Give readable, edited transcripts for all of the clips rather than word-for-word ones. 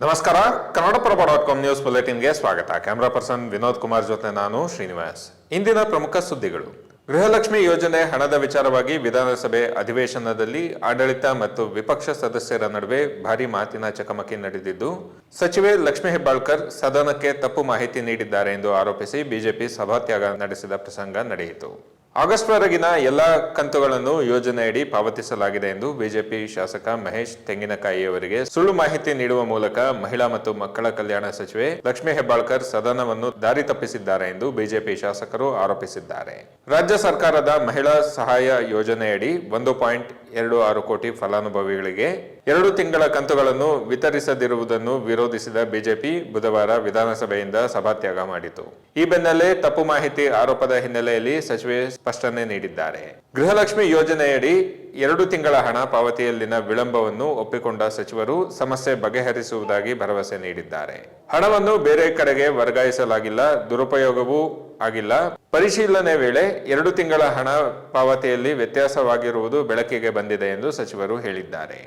ನಮಸ್ಕಾರ. ಕನ್ನಡಪ್ರಭ.com ನ್ಯೂಸ್ ಬುಲೆಟಿನ್ಗೆ ಸ್ವಾಗತ. Camera person Vinod Kumar ಜೊತೆ ನಾನು ಶ್ರೀನಿವಾಸ್. ಇಂದಿನ ಪ್ರಮುಖ ಸುದ್ದಿಗಳು. ಗೃಹಲಕ್ಷ್ಮಿ ಯೋಜನೆ ಹಣದ ವಿಚಾರವಾಗಿ ವಿಧಾನಸಭೆ ಅಧಿವೇಶನದಲ್ಲಿ ಆಡಳಿತ ಮತ್ತು ವಿಪಕ್ಷ ಸದಸ್ಯರ ನಡುವೆ ಭಾರಿ ಮಾತಿನ ಚಕಮಕಿ ನಡೆದಿದ್ದು, ಸಚಿವೆ ಲಕ್ಷ್ಮಿ ಹೆಬ್ಬಾಳ್ಕರ್ ಸದನಕ್ಕೆ ತಪ್ಪು ಮಾಹಿತಿ ನೀಡಿದ್ದಾರೆ ಎಂದು ಆರೋಪಿಸಿ ಬಿಜೆಪಿ ಸಭಾತ್ಯಾಗ ನಡೆಸಿದ ಪ್ರಸಂಗ ನಡೆಯಿತು. ಆಗಸ್ಟ್ ವರೆಗಿನ ಎಲ್ಲ ಕಂತುಗಳನ್ನು ಯೋಜನೆಯಡಿ ಪಾವತಿಸಲಾಗಿದೆ ಎಂದು ಬಿಜೆಪಿ ಶಾಸಕ ಮಹೇಶ್ ತೆಂಗಿನಕಾಯಿಯವರಿಗೆ ಸುಳ್ಳು ಮಾಹಿತಿ ನೀಡುವ ಮೂಲಕ ಮಹಿಳಾ ಮತ್ತು ಮಕ್ಕಳ ಕಲ್ಯಾಣ ಸಚಿವೆ ಲಕ್ಷ್ಮಿ ಹೆಬ್ಬಾಳ್ಕರ್ ಸದನವನ್ನು ದಾರಿ ತಪ್ಪಿಸಿದ್ದಾರೆ ಎಂದು ಬಿಜೆಪಿ ಶಾಸಕರು ಆರೋಪಿಸಿದ್ದಾರೆ. ರಾಜ್ಯ ಸರ್ಕಾರದ ಮಹಿಳಾ ಸಹಾಯ ಯೋಜನೆಯಡಿ 1.26 ಕೋಟಿ ಫಲಾನುಭವಿಗಳಿಗೆ 2 ತಿಂಗಳ ಕಂತುಗಳನ್ನು ವಿತರಿಸದಿರುವುದನ್ನು ವಿರೋಧಿಸಿದ ಬಿಜೆಪಿ ಬುಧವಾರ ವಿಧಾನಸಭೆಯಿಂದ ಸಭಾತ್ಯಾಗ ಮಾಡಿತು. ಈ ಬೆನ್ನಲ್ಲೇ ತಪ್ಪು ಮಾಹಿತಿ ಆರೋಪದ ಹಿನ್ನೆಲೆಯಲ್ಲಿ ಸಚಿವೆ ಸ್ಪಷ್ಟನೆ ನೀಡಿದ್ದಾರೆ. ಗೃಹಲಕ್ಷ್ಮಿ ಯೋಜನೆಯಡಿ 2 ತಿಂಗಳ ಹಣ ಪಾವತಿಯಲ್ಲಿನ ವಿಳಂಬವನ್ನು ಒಪ್ಪಿಕೊಂಡ ಸಚಿವರು ಸಮಸ್ಯೆ ಬಗೆಹರಿಸುವುದಾಗಿ ಭರವಸೆ ನೀಡಿದ್ದಾರೆ. ಹಣವನ್ನು ಬೇರೆ ಕಡೆಗೆ ವರ್ಗಾಯಿಸಲಾಗಿಲ್ಲ, ದುರುಪಯೋಗವೂ ಆಗಿಲ್ಲ. ಪರಿಶೀಲನೆ ವೇಳೆ 2 ತಿಂಗಳ ಹಣ ಪಾವತಿಯಲ್ಲಿ ವ್ಯತ್ಯಾಸವಾಗಿರುವುದು ಬೆಳಕಿಗೆ ಬಂದಿದೆ ಎಂದು ಸಚಿವರು ಹೇಳಿದ್ದಾರೆ.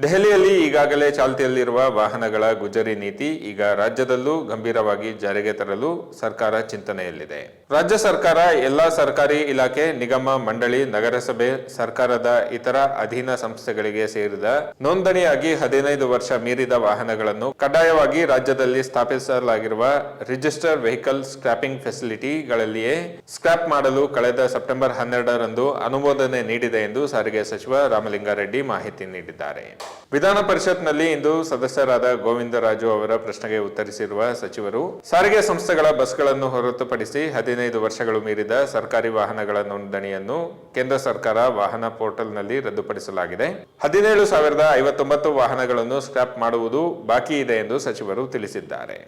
ದೆಹಲಿಯಲ್ಲಿ ಈಗಾಗಲೇ ಚಾಲ್ತಿಯಲ್ಲಿರುವ ವಾಹನಗಳ ಗುಜರಿ ನೀತಿ ಈಗ ರಾಜ್ಯದಲ್ಲೂ ಗಂಭೀರವಾಗಿ ಜಾರಿಗೆ ತರಲು ಸರ್ಕಾರ ಚಿಂತನೆಯಲ್ಲಿದೆ. ರಾಜ್ಯ ಸರ್ಕಾರ ಎಲ್ಲಾ ಸರ್ಕಾರಿ ಇಲಾಖೆ, ನಿಗಮ, ಮಂಡಳಿ, ನಗರಸಭೆ, ಸರ್ಕಾರದ ಇತರ ಅಧೀನ ಸಂಸ್ಥೆಗಳಿಗೆ ಸೇರಿದ ನೋಂದಣಿಯಾಗಿ 15 ವರ್ಷ ಮೀರಿದ ವಾಹನಗಳನ್ನು ಕಡ್ಡಾಯವಾಗಿ ರಾಜ್ಯದಲ್ಲಿ ಸ್ಥಾಪಿಸಲಾಗಿರುವ ರಿಜಿಸ್ಟರ್ ವೆಹಿಕಲ್ ಸ್ಕ್ರಾಪಿಂಗ್ ಫೆಸಿಲಿಟಿಗಳಲ್ಲಿಯೇ ಸ್ಕ್ರಾಪ್ ಮಾಡಲು ಕಳೆದ ಸೆಪ್ಟೆಂಬರ್ 12ರಂದು ಅನುಮೋದನೆ ನೀಡಿದೆ ಎಂದು ಸಾರಿಗೆ ಸಚಿವ ರಾಮಲಿಂಗಾರೆಡ್ಡಿ ಮಾಹಿತಿ ನೀಡಿದ್ದಾರೆ. ವಿಧಾನ ಪರಿಷತ್ನಲ್ಲಿ ಇಂದು ಸದಸ್ಯರಾದ ಗೋವಿಂದರಾಜು ಅವರ ಪ್ರಶ್ನೆಗೆ ಉತ್ತರಿಸಿರುವ ಸಚಿವರು, ಸಾರಿಗೆ ಸಂಸ್ಥೆಗಳ ಬಸ್ಗಳನ್ನು ಹೊರತುಪಡಿಸಿ 15 ವರ್ಷಗಳು ಮೀರಿದ ಸರ್ಕಾರಿ ವಾಹನಗಳ ನೋಂದಣಿಯನ್ನು ಕೇಂದ್ರ ಸರ್ಕಾರ ವಾಹನ ಪೋರ್ಟಲ್ನಲ್ಲಿ ರದ್ದುಪಡಿಸಲಾಗಿದೆ. 17,059 ವಾಹನಗಳನ್ನು ಸ್ಕ್ರಾಪ್ ಮಾಡುವುದು ಬಾಕಿ ಇದೆ ಎಂದು ಸಚಿವರು ತಿಳಿಸಿದ್ದಾರೆ.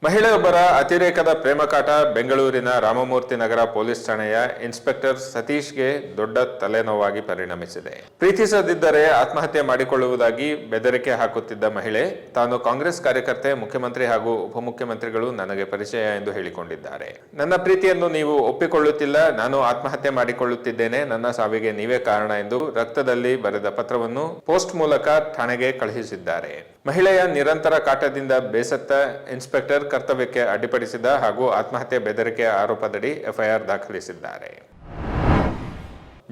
ಮಹಿಳೆಯೊಬ್ಬರ ಅತಿರೇಕದ ಪ್ರೇಮಕಾಟ ಬೆಂಗಳೂರಿನ ರಾಮಮೂರ್ತಿ ನಗರ ಪೊಲೀಸ್ ಠಾಣೆಯ ಇನ್ಸ್ಪೆಕ್ಟರ್ ಸತೀಶ್ಗೆ ದೊಡ್ಡ ತಲೆನೋವಾಗಿ ಪರಿಣಮಿಸಿದೆ. ಪ್ರೀತಿಸದಿದ್ದರೆ ಆತ್ಮಹತ್ಯೆ ಮಾಡಿಕೊಳ್ಳುವುದಾಗಿ ಬೆದರಿಕೆ ಹಾಕುತ್ತಿದ್ದ ಮಹಿಳೆ ತಾನು ಕಾಂಗ್ರೆಸ್ ಕಾರ್ಯಕರ್ತೆ, ಮುಖ್ಯಮಂತ್ರಿ ಹಾಗೂ ಉಪಮುಖ್ಯಮಂತ್ರಿಗಳು ನನಗೆ ಪರಿಚಯ ಎಂದು ಹೇಳಿಕೊಂಡಿದ್ದಾರೆ. ನನ್ನ ಪ್ರೀತಿಯನ್ನು ನೀವು ಒಪ್ಪಿಕೊಳ್ಳುತ್ತಿಲ್ಲ, ನಾನು ಆತ್ಮಹತ್ಯೆ ಮಾಡಿಕೊಳ್ಳುತ್ತಿದ್ದೇನೆ, ನನ್ನ ಸಾವಿಗೆ ನೀವೇ ಕಾರಣ ಎಂದು ರಕ್ತದಲ್ಲಿ ಬರೆದ ಪತ್ರವನ್ನು ಪೋಸ್ಟ್ ಮೂಲಕ ಠಾಣೆಗೆ ಕಳುಹಿಸಿದ್ದಾರೆ. ಮಹಿಳೆಯ ನಿರಂತರ ಕಾಟದಿಂದ ಬೇಸತ್ತ ಇನ್ಸ್ಪೆಕ್ಟರ್ ಕರ್ತವ್ಯಕ್ಕೆ ಅಡ್ಡಿಪಡಿಸಿದ ಹಾಗೂ ಆತ್ಮಹತ್ಯೆ ಬೆದರಿಕೆ ಆರೋಪದಡಿ ಎಫ್ಐಆರ್ ದಾಖಲಿಸಿದ್ದಾರೆ.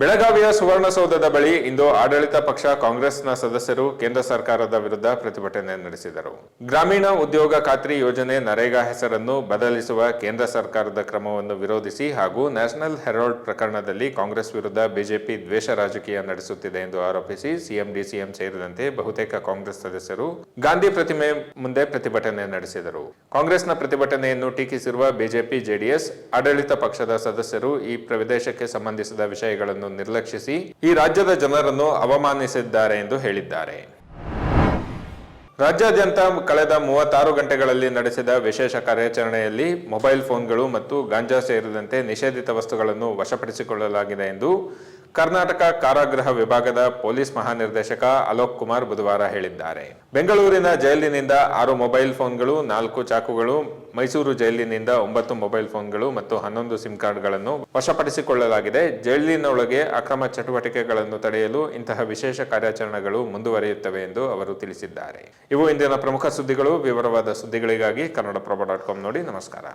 ಬೆಳಗಾವಿಯ ಸುವರ್ಣಸೌಧದ ಬಳಿ ಇಂದು ಆಡಳಿತ ಪಕ್ಷ ಕಾಂಗ್ರೆಸ್ನ ಸದಸ್ಯರು ಕೇಂದ್ರ ಸರ್ಕಾರದ ವಿರುದ್ಧ ಪ್ರತಿಭಟನೆ ನಡೆಸಿದರು. ಗ್ರಾಮೀಣ ಉದ್ಯೋಗ ಖಾತ್ರಿ ಯೋಜನೆ ನರೇಗಾ ಹೆಸರನ್ನು ಬದಲಿಸುವ ಕೇಂದ್ರ ಸರ್ಕಾರದ ಕ್ರಮವನ್ನು ವಿರೋಧಿಸಿ ಹಾಗೂ ನ್ಯಾಷನಲ್ ಹೆರಾಲ್ಡ್ ಪ್ರಕರಣದಲ್ಲಿ ಕಾಂಗ್ರೆಸ್ ವಿರುದ್ಧ ಬಿಜೆಪಿ ದ್ವೇಷ ರಾಜಕೀಯ ನಡೆಸುತ್ತಿದೆ ಎಂದು ಆರೋಪಿಸಿ ಸಿಎಂ, ಡಿಸಿಎಂ ಸೇರಿದಂತೆ ಬಹುತೇಕ ಕಾಂಗ್ರೆಸ್ ಸದಸ್ಯರು ಗಾಂಧಿ ಪ್ರತಿಮೆ ಮುಂದೆ ಪ್ರತಿಭಟನೆ ನಡೆಸಿದರು. ಕಾಂಗ್ರೆಸ್ನ ಪ್ರತಿಭಟನೆಯನ್ನು ಟೀಕಿಸಿರುವ ಬಿಜೆಪಿ, ಜೆಡಿಎಸ್ ಆಡಳಿತ ಪಕ್ಷದ ಸದಸ್ಯರು ಈ ಪ್ರದೇಶಕ್ಕೆ ಸಂಬಂಧಿಸಿದ ವಿಷಯಗಳನ್ನು ನಿರ್ಲಕ್ಷಿಸಿ ಈ ರಾಜ್ಯದ ಜನರನ್ನು ಅವಮಾನಿಸಿದ್ದಾರೆ ಎಂದು ಹೇಳಿದ್ದಾರೆ. ರಾಜ್ಯಾದ್ಯಂತ ಕಳೆದ 36 ಗಂಟೆಗಳಲ್ಲಿ ನಡೆಸಿದ ವಿಶೇಷ ಕಾರ್ಯಾಚರಣೆಯಲ್ಲಿ ಮೊಬೈಲ್ ಫೋನ್ಗಳು ಮತ್ತು ಗಾಂಜಾ ಸೇರಿದಂತೆ ನಿಷೇಧಿತ ವಸ್ತುಗಳನ್ನು ವಶಪಡಿಸಿಕೊಳ್ಳಲಾಗಿದೆ ಎಂದು ಕರ್ನಾಟಕ ಕಾರಾಗೃಹ ವಿಭಾಗದ ಪೊಲೀಸ್ ಮಹಾನಿರ್ದೇಶಕ ಅಲೋಕ್ ಕುಮಾರ್ ಬುಧವಾರ ಹೇಳಿದ್ದಾರೆ. ಬೆಂಗಳೂರಿನ ಜೈಲಿನಿಂದ 6 ಮೊಬೈಲ್ ಫೋನ್ಗಳು, 4 ಚಾಕುಗಳು, ಮೈಸೂರು ಜೈಲಿನಿಂದ 9 ಮೊಬೈಲ್ ಫೋನ್ಗಳು ಮತ್ತು 11 ಸಿಮ್ ಕಾರ್ಡ್ಗಳನ್ನು ವಶಪಡಿಸಿಕೊಳ್ಳಲಾಗಿದೆ. ಜೈಲಿನೊಳಗೆ ಅಕ್ರಮ ಚಟುವಟಿಕೆಗಳನ್ನು ತಡೆಯಲು ಇಂತಹ ವಿಶೇಷ ಕಾರ್ಯಾಚರಣೆಗಳು ಮುಂದುವರಿಯುತ್ತವೆ ಎಂದು ಅವರು ತಿಳಿಸಿದ್ದಾರೆ. ಇವು ಇಂದಿನ ಪ್ರಮುಖ ಸುದ್ದಿಗಳು. ವಿವರವಾದ ಸುದ್ದಿಗಳಿಗಾಗಿ ಕನ್ನಡಪ್ರಭ.com ನೋಡಿ. ನಮಸ್ಕಾರ.